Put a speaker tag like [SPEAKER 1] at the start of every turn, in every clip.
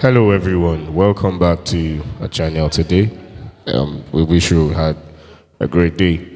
[SPEAKER 1] Hello, everyone. Welcome back to our channel today. We wish you had a great day.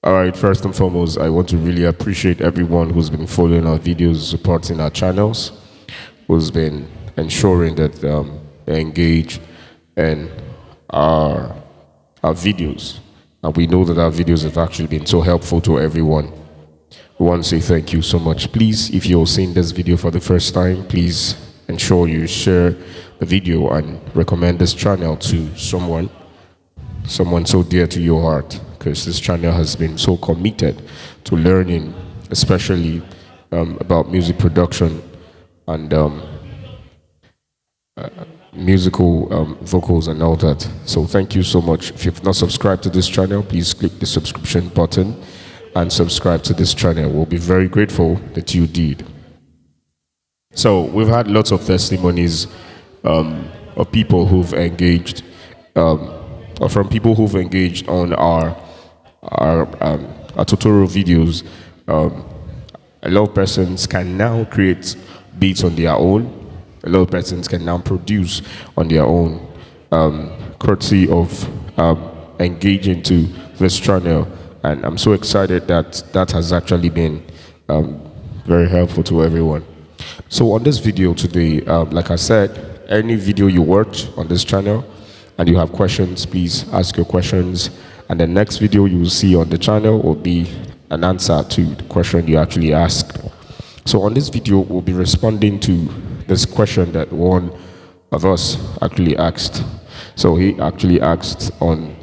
[SPEAKER 1] All right, first and foremost, I want to really appreciate everyone who's been following our videos, supporting our channels, who's been ensuring that they engage in our, our videos. And we know that our videos have actually been so helpful to everyone. We want to say thank you so much. Please, if you're seeing this video for the first time, please ensure you share the video and recommend this channel to someone so dear to your heart, because this channel has been so committed to learning, especially about music production and musical vocals and all that. So thank you so much. If you've not subscribed to this channel, please click the subscription button and subscribe to this channel. We'll be very grateful that you did. So we've had lots of testimonies of people who've engaged, or from people who've engaged on our tutorial videos. A lot of persons can now create beats on their own. A lot of persons can now produce on their own, courtesy of engaging to this channel. And I'm so excited that that has actually been very helpful to everyone. So on this video today, like I said, any video you watch on this channel and you have questions, please ask your questions. And the next video you will see on the channel will be an answer to the question you actually asked. So on this video, we'll be responding to this question that one of us actually asked. So he actually asked on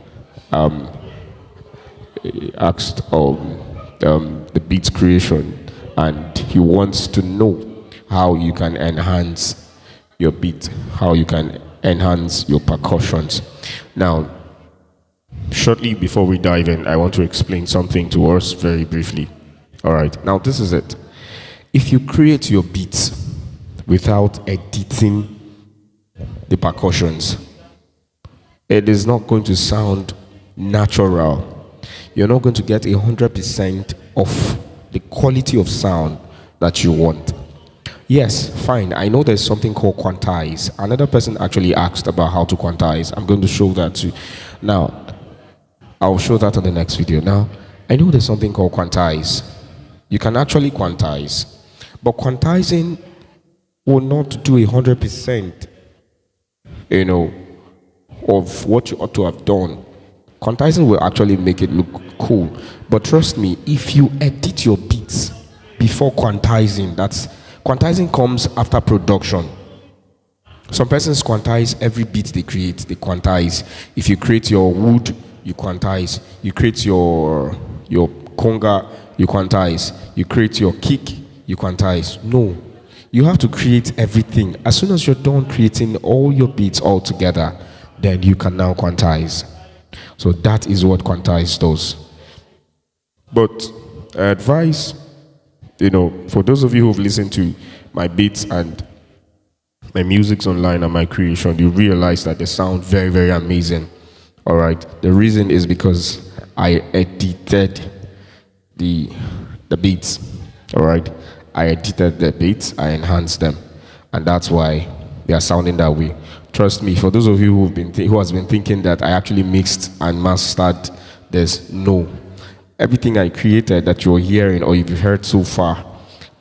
[SPEAKER 1] the beats creation, and he wants to know how you can enhance your beat, how you can enhance your percussions. Now, shortly before we dive in, I want to explain something to us very briefly. All right, now this is it. If you create your beats without editing the percussions, it is not going to sound natural. You're not going to get 100% of the quality of sound that you want. Yes, fine. I know there's something called quantize. Another person actually asked about how to quantize. I'm going to show that too. Now, I'll show that on the next video. Now, I know there's something called quantize. You can actually quantize, but quantizing will not do 100%, of what you ought to have done. Quantizing will actually make it look cool. But trust me, if you edit your beats before quantizing, quantizing comes after production. Some persons quantize every beat they create, they quantize. If you create your wood, you quantize. You create your conga, you quantize. You create your kick, you quantize. No. You have to create everything. As soon as you're done creating all your beats all together, then you can now quantize. So that is what quantize does. But I advise, for those of you who've listened to my beats and my music's online and my creation, you realize that they sound very, very amazing. All right. The reason is because I edited the beats. All right. I edited the beats, I enhanced them, and that's why they are sounding that way. Trust me, for those of you who has been thinking that I actually mixed and mastered this, no. Everything I created that you're hearing or you've heard so far,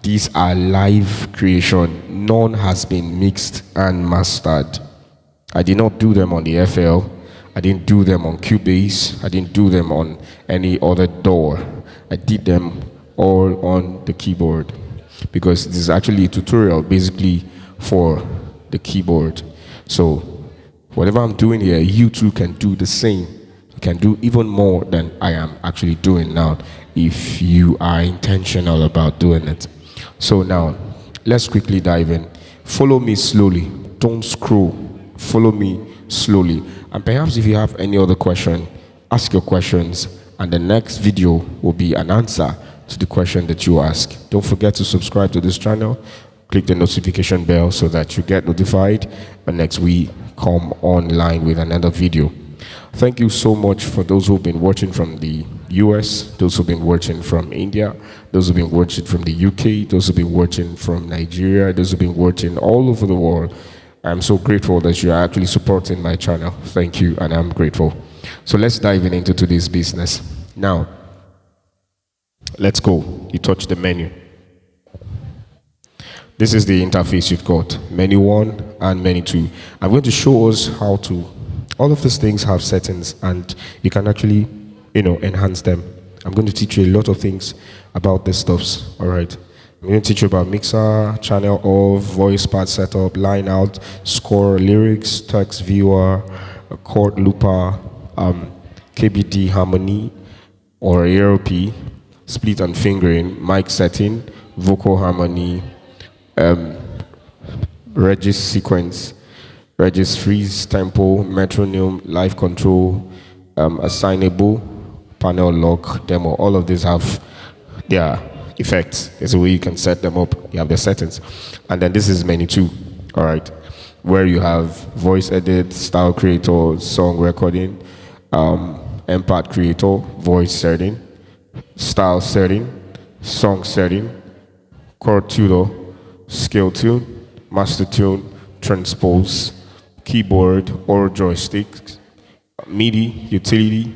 [SPEAKER 1] these are live creation. None has been mixed and mastered. I did not do them on the FL. I didn't do them on Cubase. I didn't do them on any other DAW. I did them all on the keyboard, because this is actually a tutorial basically for the keyboard. So whatever I'm doing here, you too can do the same. You can do even more than I am actually doing now if you are intentional about doing it. So now, let's quickly dive in. Follow me slowly. Don't scroll. Follow me slowly. And perhaps if you have any other question, ask your questions, and the next video will be an answer to the question that you ask. Don't forget to subscribe to this channel. Click the notification bell so that you get notified when next we come online with another video. Thank you so much for those who've been watching from the US, those who've been watching from India, those who've been watching from the UK, those who've been watching from Nigeria, those who've been watching all over the world. I'm so grateful that you are actually supporting my channel. Thank you, and I'm grateful. So let's dive into today's business. Now, let's go. You touch the menu. This is the interface you've got, menu 1 and menu 2. I'm going to show us how to, all of these things have settings and you can actually, enhance them. I'm going to teach you a lot of things about these stuffs, all right? I'm going to teach you about mixer, channel off, voice part setup, line out, score, lyrics, text viewer, chord looper, KBD harmony or ARP, split and fingering, mic setting, vocal harmony, regis sequence, regis freeze, tempo, metronome, live control, assignable, panel lock, demo. All of these have their effects. There's a way you can set them up. You have the settings. And then this is menu 2, all right, where you have voice edit, style creator, song recording, part creator, voice setting, style setting, song setting, chord tutor, scale tune, master tune, transpose, keyboard or joystick, MIDI, utility,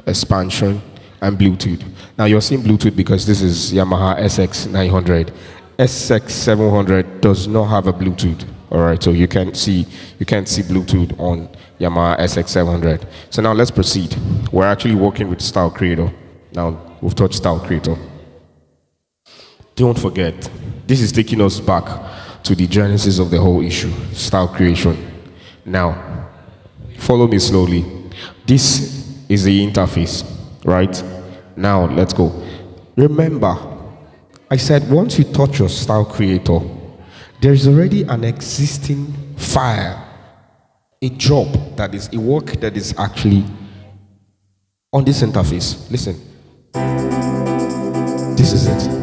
[SPEAKER 1] expansion, and Bluetooth. Now you're seeing Bluetooth because this is Yamaha SX900. SX700 does not have a Bluetooth. All right, so you can't see Bluetooth on Yamaha SX700. So now let's proceed. We're actually working with Style Creator. Now we've touched Style Creator. Don't forget, this is taking us back to the genesis of the whole issue, style creation. Now, follow me slowly. This is the interface, right? Now, let's go. Remember, I said once you touch your style creator, there is already an existing file, a job that is, a work that is actually on this interface. Listen, this is it.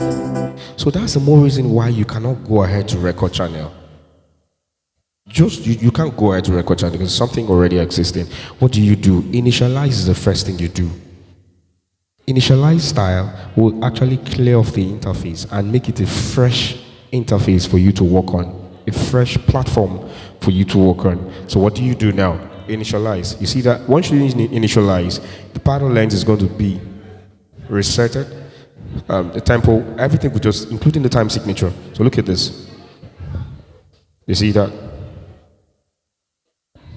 [SPEAKER 1] So that's the more reason why you cannot go ahead to record channel. You can't go ahead to record channel because something already existing. What do? Initialize is the first thing you do. Initialize style will actually clear off the interface and make it a fresh interface for you to work on, a fresh platform for you to work on. So what do you do now? Initialize. You see that once you initialize, the pattern length is going to be resetted. The tempo, everything would just, including the time signature. So look at this. You see that?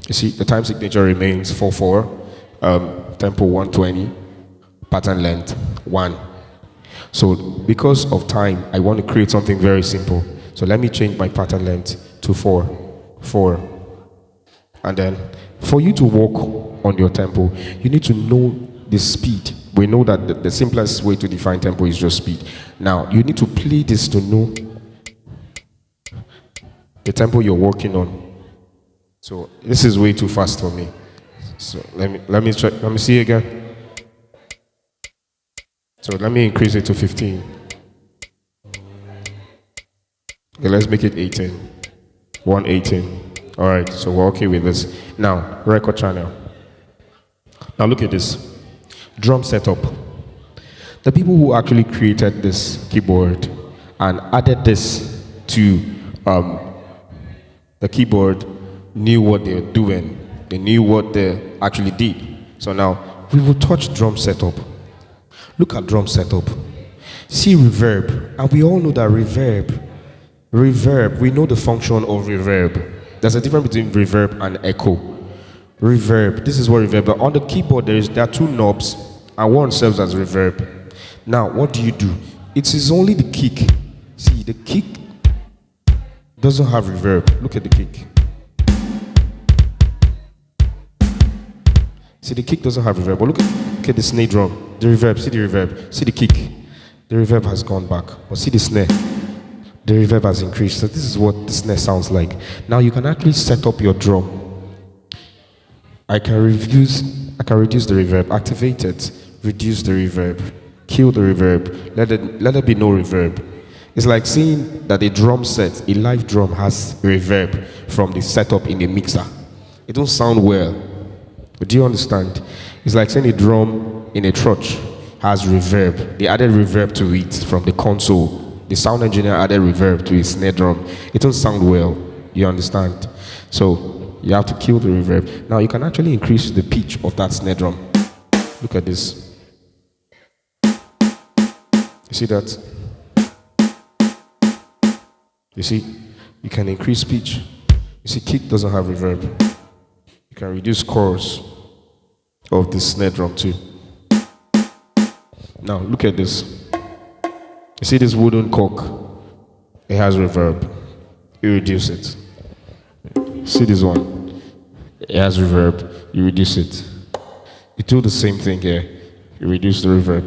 [SPEAKER 1] You see the time signature remains 4/4, tempo 120, pattern length 1. So because of time, I want to create something very simple. So let me change my pattern length to 4. And then for you to work on your tempo, you need to know the speed. We know that the simplest way to define tempo is just speed. Now, you need to play this to know the tempo you're working on. So this is way too fast for me. So let me try. Let me see again. So let me increase it to 15. Okay, let's make it 18. 118. All right, so we're okay with this. Now, record channel. Now look at this. Drum setup. The people who actually created this keyboard and added this to the keyboard knew what they were doing. They knew what they actually did. So now we will touch drum setup. Look at drum setup. See reverb, and we all know that reverb, we know the function of reverb. There's a difference between reverb and echo. Reverb, this is what reverb, but on the keyboard there are two knobs and one serves as reverb. Now what do? It is only the kick. See, the kick doesn't have reverb. Look at the kick. See, the kick doesn't have reverb, but look at the snare drum, the reverb. See the reverb, see the kick, the reverb has gone back, but see the snare, the reverb has increased. So this is what the snare sounds like. Now you can actually set up your drum. I can reduce the reverb, activate it, reduce the reverb, kill the reverb, let there be no reverb. It's like saying that a drum set, a live drum has reverb from the setup in the mixer. It don't sound well. But do you understand? It's like saying a drum in a church has reverb. They added reverb to it from the console. The sound engineer added reverb to his snare drum. It don't sound well. You understand? So you have to kill the reverb. Now you can actually increase the pitch of that snare drum. Look at this. You see that? You see? You can increase pitch. You see, kick doesn't have reverb. You can reduce chorus of this snare drum too. Now look at this. You see this wooden cork? It has reverb. You reduce it. See this one? It has reverb. You reduce it. You do the same thing here. You reduce the reverb.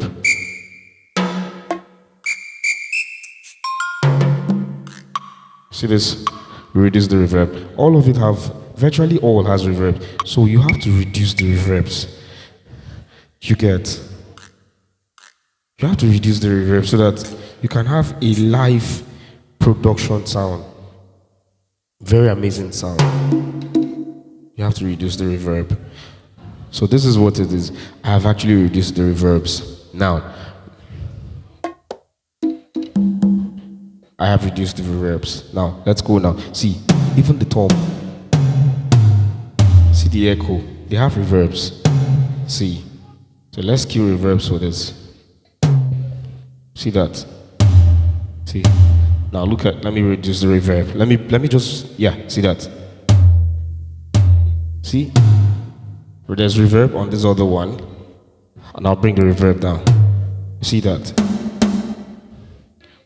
[SPEAKER 1] See this? You reduce the reverb. All of it virtually all has reverb. So you have to reduce the reverbs. You have to reduce the reverb so that you can have a live production sound. Very amazing sound. You have to reduce the reverb. So this is what it is. I have actually reduced the reverbs. Now, I have reduced the reverbs. Now, let's go now. See, even the tom. See the echo. They have reverbs. See. So let's kill reverbs for this. See that? See. Now let me reduce the reverb. Let me just, see that? See? There's reverb on this other one. And I'll bring the reverb down. You see that?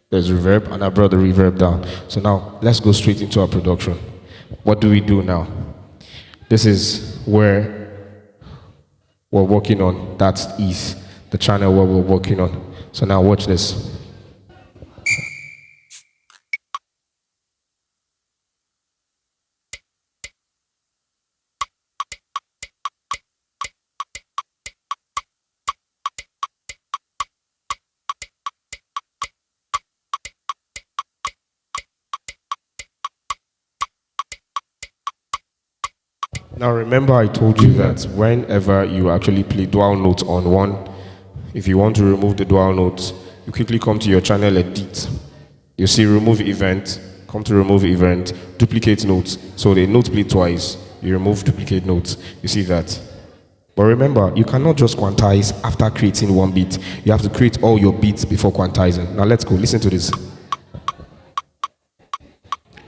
[SPEAKER 1] There's reverb and I brought the reverb down. So now let's go straight into our production. What do we do now? This is where we're working on. That is the channel where we're working on. So now watch this. Now remember I told you that whenever you actually play dual notes on one, if you want to remove the dual notes, you quickly come to your channel edit. You see remove event, come to remove event, duplicate notes. So the note play twice, you remove duplicate notes. You see that? But remember, you cannot just quantize after creating one beat. You have to create all your beats before quantizing. Now let's go, listen to this.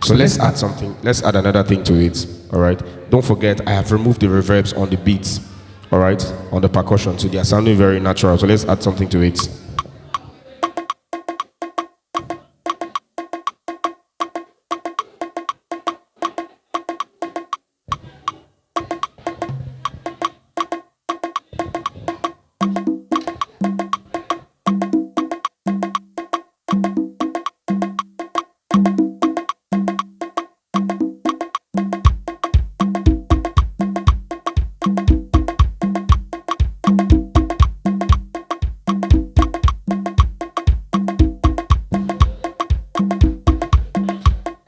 [SPEAKER 1] So let's add something, let's add another thing to it, all right? Don't forget, I have removed the reverbs on the beats, all right, on the percussion, so they are sounding very natural. So let's add something to it.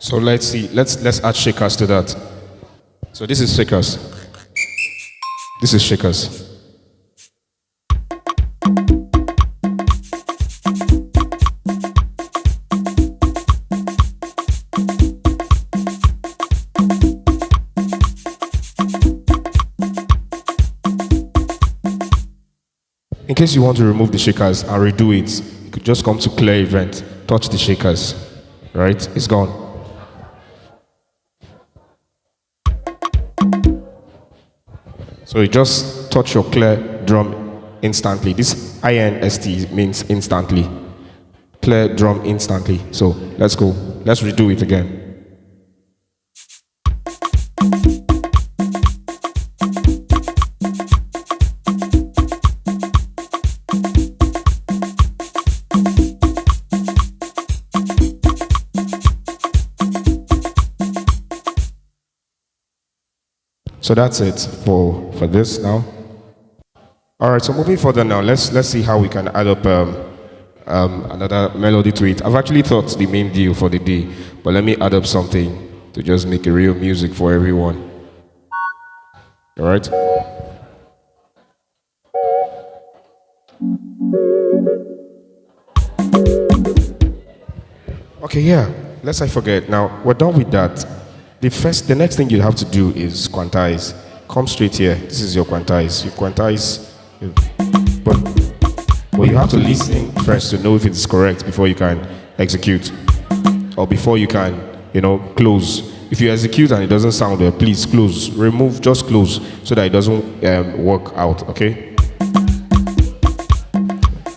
[SPEAKER 1] So let's see, let's add shakers to that. So this is shakers. This is shakers. In case you want to remove the shakers and redo it, you could just come to clear event, touch the shakers, right? It's gone. So you just touch your clear drum instantly. This INST means instantly. Clear drum instantly. So let's go. Let's redo it again. So that's it for this now. All right, so moving further now, let's see how we can add up another melody to it. I've actually thought the main deal for the day, but let me add up something to just make a real music for everyone. All right. Okay, yeah. Lest I forget. Now we're done with that. The next thing you have to do is quantize. Come straight here. This is your quantize. You quantize, but you have to listen first to know if it's correct before you can execute, or before you can, close. If you execute and it doesn't sound well, please close. Remove, just close, so that it doesn't work out. Okay.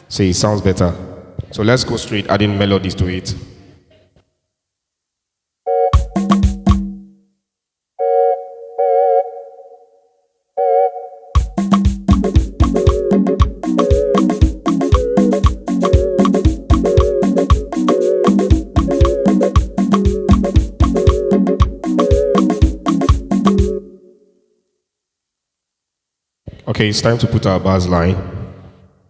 [SPEAKER 1] See, it sounds better. So let's go straight, adding melodies to it. Okay, it's time to put our bass line,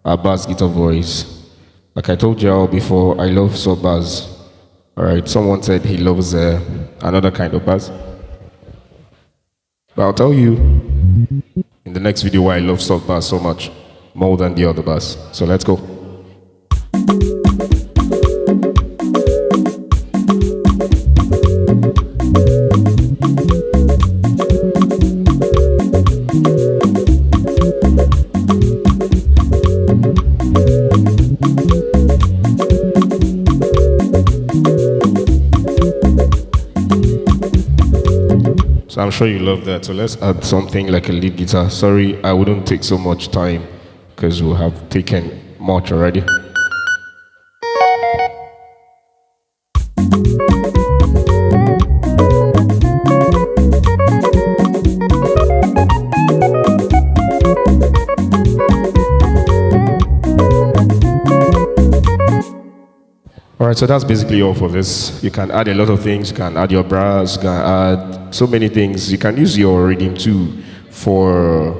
[SPEAKER 1] our bass guitar voice. Like I told y'all before, I love soft bass. Alright, someone said he loves another kind of bass. But I'll tell you in the next video why I love soft bass so much, more than the other bass. So let's go. So I'm sure you love that. So let's add something like a lead guitar. Sorry, I wouldn't take so much time because we have taken much already. Alright, so that's basically all for this. You can add a lot of things. You can add your brass, you can add so many things. You can use your rhythm too for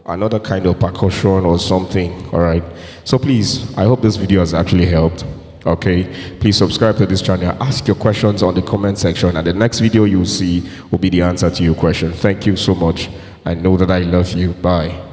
[SPEAKER 1] another kind of percussion or something. Alright, so please, I hope this video has actually helped. Okay, please subscribe to this channel. Ask your questions on the comment section, and the next video you'll see will be the answer to your question. Thank you so much. I know that I love you. Bye.